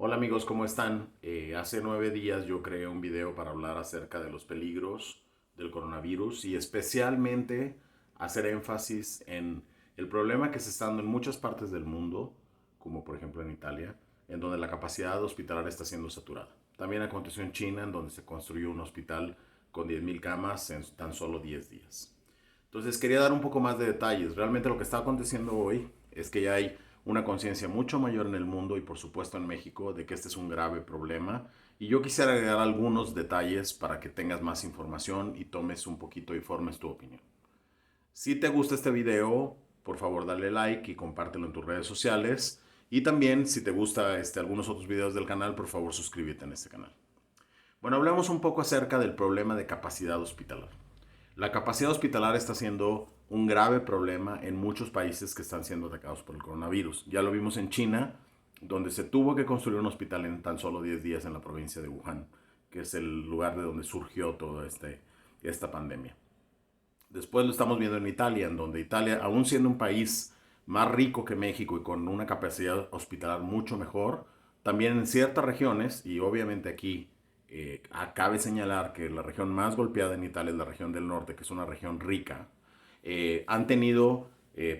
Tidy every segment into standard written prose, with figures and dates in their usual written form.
Hola amigos, ¿cómo están? Hace 9 días yo creé un video para hablar acerca de los peligros del coronavirus y especialmente hacer énfasis en el problema que se está dando en muchas partes del mundo, como por ejemplo en Italia, en donde la capacidad hospitalaria está siendo saturada. También aconteció en China, en donde se construyó un hospital con 10,000 camas en tan solo 10 días. Entonces quería dar un poco más de detalles. Realmente lo que está aconteciendo hoy es que ya hay una conciencia mucho mayor en el mundo y por supuesto en México de que este es un grave problema. Y yo quisiera agregar algunos detalles para que tengas más información y tomes un poquito y formes tu opinión. Si te gusta este video, por favor dale like y compártelo en tus redes sociales. Y también si te gusta algunos otros videos del canal, por favor suscríbete en este canal. Bueno, hablemos un poco acerca del problema de capacidad hospitalaria. La capacidad hospitalaria está siendo un grave problema en muchos países que están siendo atacados por el coronavirus. Ya lo vimos en China, donde se tuvo que construir un hospital en tan solo 10 días en la provincia de Wuhan, que es el lugar de donde surgió toda esta pandemia. Después lo estamos viendo en Italia, en donde Italia, aún siendo un país más rico que México y con una capacidad hospitalaria mucho mejor, también en ciertas regiones, y obviamente aquí cabe señalar que la región más golpeada en Italia es la región del norte, que es una región rica, han tenido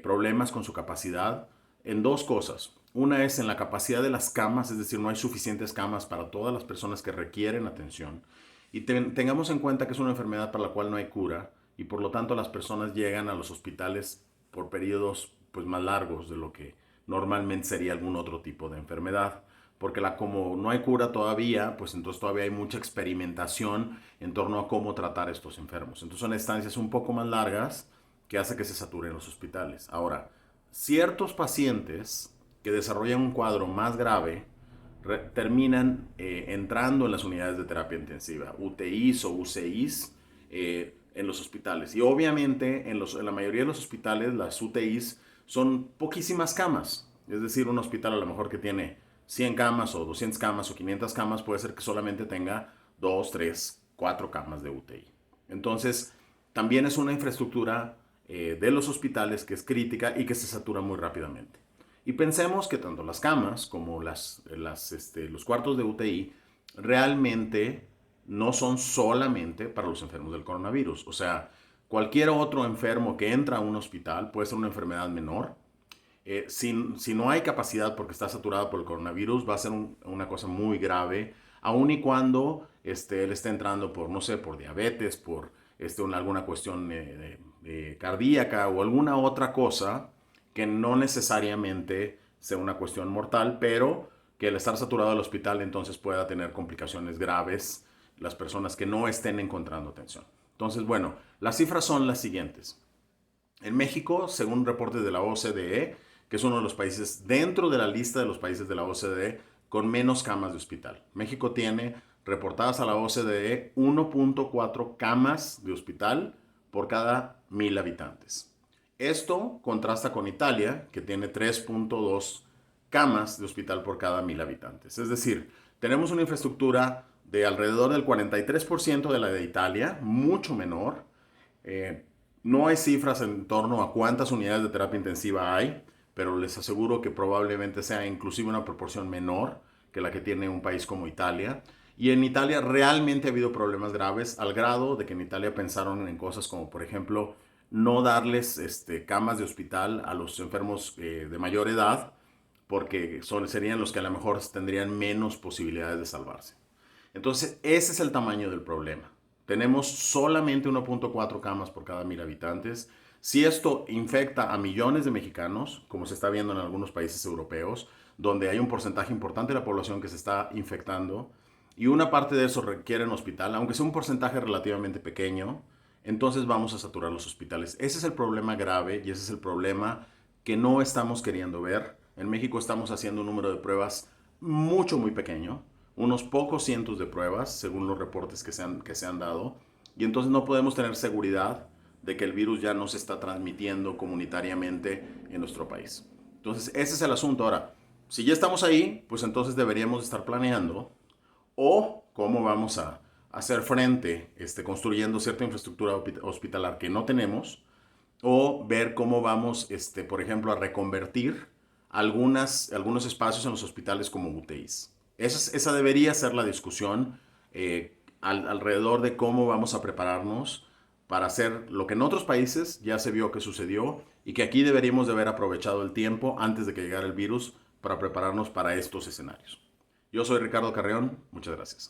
problemas con su capacidad en dos cosas. Una es en la capacidad de las camas, es decir, no hay suficientes camas para todas las personas que requieren atención. Y tengamos en cuenta que es una enfermedad para la cual no hay cura y por lo tanto las personas llegan a los hospitales por periodos pues, más largos de lo que normalmente sería algún otro tipo de enfermedad. Porque como no hay cura todavía, pues entonces todavía hay mucha experimentación en torno a cómo tratar a estos enfermos. Entonces son estancias un poco más largas que hace que se saturen los hospitales. Ahora, ciertos pacientes que desarrollan un cuadro más grave terminan entrando en las unidades de terapia intensiva, UTIs o UCIs, en los hospitales. Y obviamente en la mayoría de los hospitales las UTIs son poquísimas camas. Es decir, un hospital a lo mejor que tiene 100 camas o 200 camas o 500 camas puede ser que solamente tenga 2, 3, 4 camas de UTI. Entonces, también es una infraestructura de los hospitales que es crítica y que se satura muy rápidamente. Y pensemos que tanto las camas como los cuartos de UTI realmente no son solamente para los enfermos del coronavirus. O sea, cualquier otro enfermo que entra a un hospital puede ser una enfermedad menor. Si no hay capacidad porque está saturado por el coronavirus, va a ser una cosa muy grave, aun y cuando él esté entrando por, no sé, por diabetes, por alguna cuestión cardíaca o alguna otra cosa que no necesariamente sea una cuestión mortal, pero que al estar saturado del hospital entonces pueda tener complicaciones graves las personas que no estén encontrando atención. Entonces, bueno, las cifras son las siguientes. En México, según reportes de la OCDE, que es uno de los países dentro de la lista de los países de la OCDE con menos camas de hospital. México tiene reportadas a la OCDE 1.4 camas de hospital por cada 1,000 habitantes. Esto contrasta con Italia, que tiene 3.2 camas de hospital por cada 1,000 habitantes. Es decir, tenemos una infraestructura de alrededor del 43% de la de Italia, mucho menor. Eh, no hay cifras en torno a cuántas unidades de terapia intensiva hay, pero les aseguro que probablemente sea inclusive una proporción menor que la que tiene un país como Italia. Y en Italia realmente ha habido problemas graves al grado de que en Italia pensaron en cosas como, por ejemplo, no darles camas de hospital a los enfermos de mayor edad, porque serían los que a lo mejor tendrían menos posibilidades de salvarse. Entonces, ese es el tamaño del problema. Tenemos solamente 1.4 camas por cada 1,000 habitantes. Si esto infecta a millones de mexicanos, como se está viendo en algunos países europeos, donde hay un porcentaje importante de la población que se está infectando, y una parte de eso requiere un hospital, aunque sea un porcentaje relativamente pequeño, entonces vamos a saturar los hospitales. Ese es el problema grave y ese es el problema que no estamos queriendo ver. En México estamos haciendo un número de pruebas muy pequeño, unos pocos cientos de pruebas, según los reportes que se han dado, y entonces no podemos tener seguridad de que el virus ya no se está transmitiendo comunitariamente en nuestro país. Entonces, ese es el asunto. Ahora, si ya estamos ahí, pues entonces deberíamos estar planeando o cómo vamos a hacer frente construyendo cierta infraestructura hospitalar que no tenemos, o ver cómo vamos, por ejemplo, a reconvertir algunos espacios en los hospitales como UTIs. Esa debería ser la discusión alrededor de cómo vamos a prepararnos para hacer lo que en otros países ya se vio que sucedió y que aquí deberíamos de haber aprovechado el tiempo antes de que llegara el virus para prepararnos para estos escenarios. Yo soy Ricardo Carreón, muchas gracias.